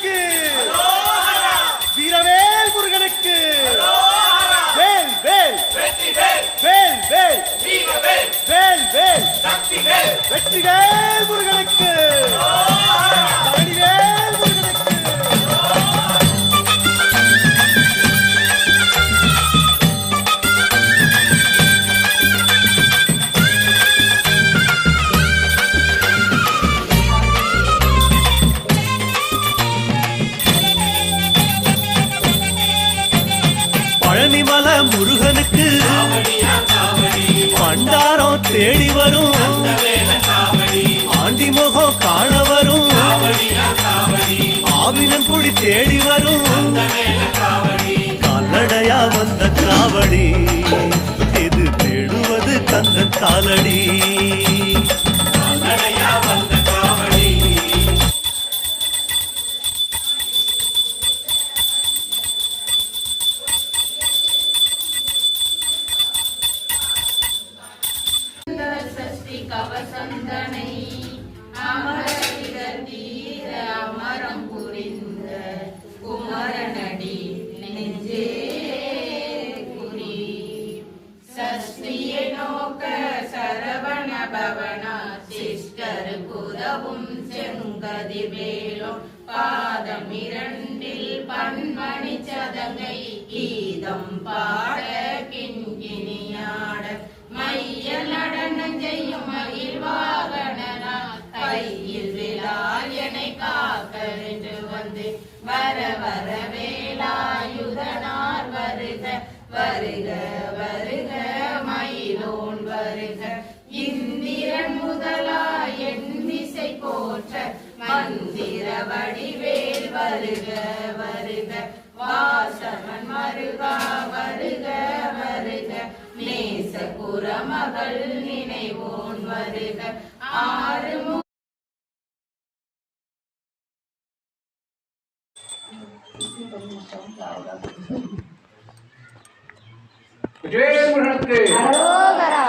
முருகனுக்கு வீரவேல் முருகனுக்கு வேல் வேல் வேல் வேல் வேல் வேல் வெற்றிவேல் முருகனுக்கு பழனிவேல் முருகனுக்கு. பழனிமல முருகனுக்கு பண்டாரம் தேடி வரும் ஆண்டி முகம் காண வரும் ஆவினன் குடி தேடி வரும் கால்நடையா வந்த காவடி இது தேடுவது கந்தன் காலடி. கவசந்தனை அமரர் தீர அமரம் புரிந்த குமரனடி நெஞ்சே குறி சஷ்டியை நோக்க சரவண பவனா சிஷ்டர் குதவும் செங்கதி வேலும் பாதம் இரண்டில் பன்மணி சதங்கை கீதம் பாட கிண்கிணியாட மையல் நடனம் செய்யும் மயில் வாகனனா கையில் வேலாயனை காக்க என்று வந்து வர வர வேலாயுதனார் வருக வருக வருக மயிலோன் வருக இந்திரன் முதலா என் திசை போற்ற மந்திர வடிவேல் வருக வருக வாசவன் மருகா வருக வருக நேச குரமகள் நினைவோன் வருக ஆறு அரோகரா.